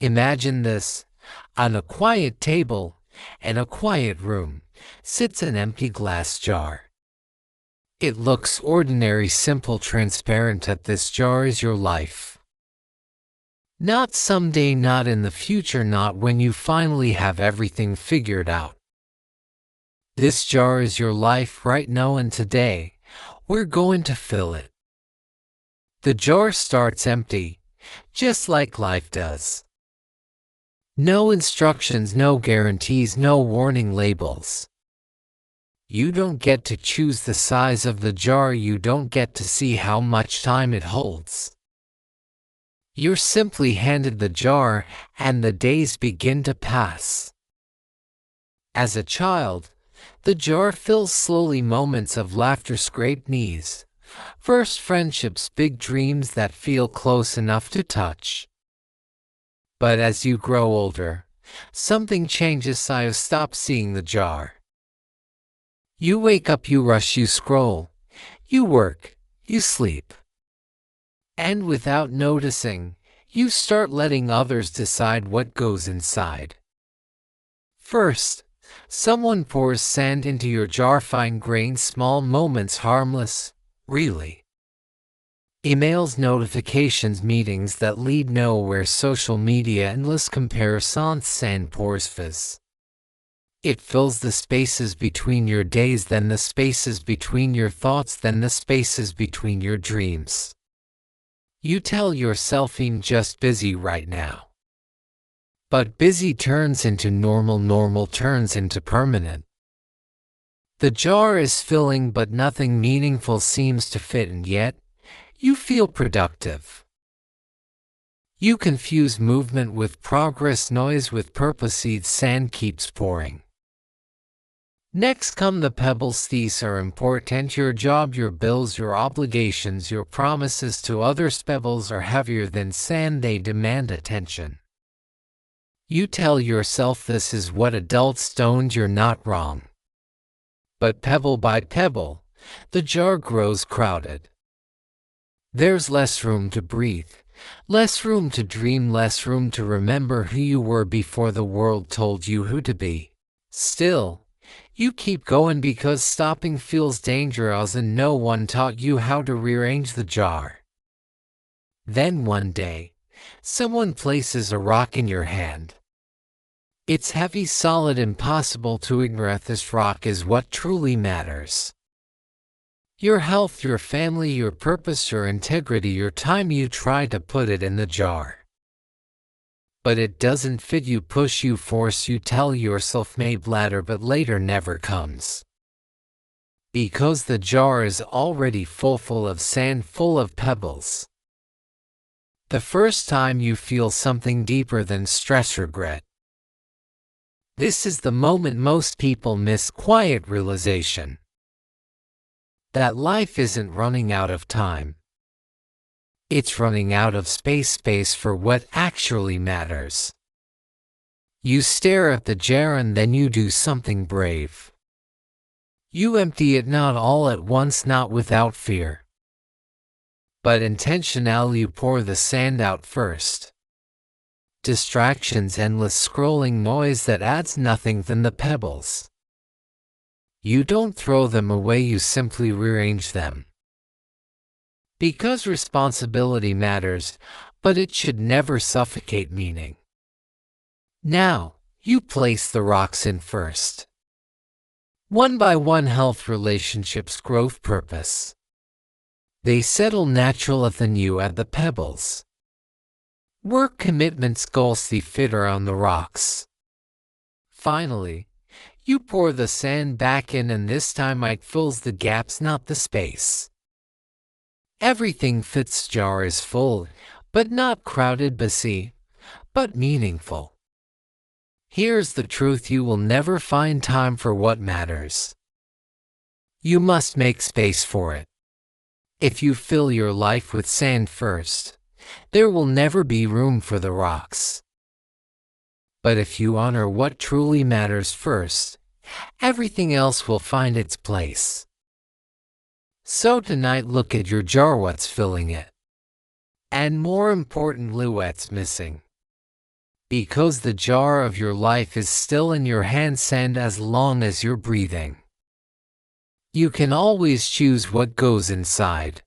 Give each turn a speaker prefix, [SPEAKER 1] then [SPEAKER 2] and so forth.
[SPEAKER 1] Imagine this. On a quiet table, in a quiet room, sits an empty glass jar. It looks ordinary, simple, transparent, that this jar is your life. Not someday, not in the future, not when you finally have everything figured out. This jar is your life right now, and today, we're going to fill it. The jar starts empty, just like life does. No instructions, no guarantees, no warning labels. You don't get to choose the size of the jar, you don't get to see how much time it holds. You're simply handed the jar, and the days begin to pass. As a child, the jar fills slowly, moments of laughter, scraped knees, first friendships, big dreams that feel close enough to touch. But as you grow older, something changes. You stop seeing the jar. You wake up, you rush, you scroll, you work, you sleep. And without noticing, you start letting others decide what goes inside. First, someone pours sand into your jar, fine grains, small moments, harmless, really. Emails, notifications, meetings that lead nowhere, social media, endless comparisons, sand pours fizz. It fills the spaces between your days, then the spaces between your thoughts, then the spaces between your dreams. You tell yourself, I'm just busy right now. But busy turns into normal, normal turns into permanent. The jar is filling, but nothing meaningful seems to fit, and yet, you feel productive. You confuse movement with progress, noise with purpose, seeds, sand keeps pouring. Next come the pebbles. These are important: your job, your bills, your obligations, your promises to others. Pebbles are heavier than sand, they demand attention. You tell yourself this is what adults don't, you're not wrong. But pebble by pebble, the jar grows crowded. There's less room to breathe, less room to dream, less room to remember who you were before the world told you who to be. Still, you keep going because stopping feels dangerous, and no one taught you how to rearrange the jar. Then one day, someone places a rock in your hand. It's heavy, solid, impossible to ignore. This rock is what truly matters. Your health, your family, your purpose, your integrity, your time. You try to put it in the jar. But it doesn't fit. You push, you force, you tell yourself maybe later, but later never comes. Because the jar is already full of sand, full of pebbles. The first time you feel something deeper than stress, regret. This is the moment most people miss: quiet realization. That life isn't running out of time. It's running out of space for what actually matters. You stare at the jar and then you do something brave. You empty it, not all at once, not without fear. But intentionally, you pour the sand out first. Distractions, endless scrolling, noise that adds nothing, then the pebbles. You don't throw them away, you simply rearrange them. Because responsibility matters, but it should never suffocate meaning. Now, you place the rocks in first. One by one: health, relationships, growth, purpose. They settle natural, then you add the pebbles. Work, commitments, goals, they fit around the rocks. Finally, you pour the sand back in, and this time it fills the gaps, not the space. Everything fits. Jar is full, but not crowded, busy, but meaningful. Here's the truth: you will never find time for what matters. You must make space for it. If you fill your life with sand first, there will never be room for the rocks. But if you honor what truly matters first, everything else will find its place. So tonight, look at your jar, what's filling it. And more importantly, what's missing. Because the jar of your life is still in your hands and as long as you're breathing. You can always choose what goes inside.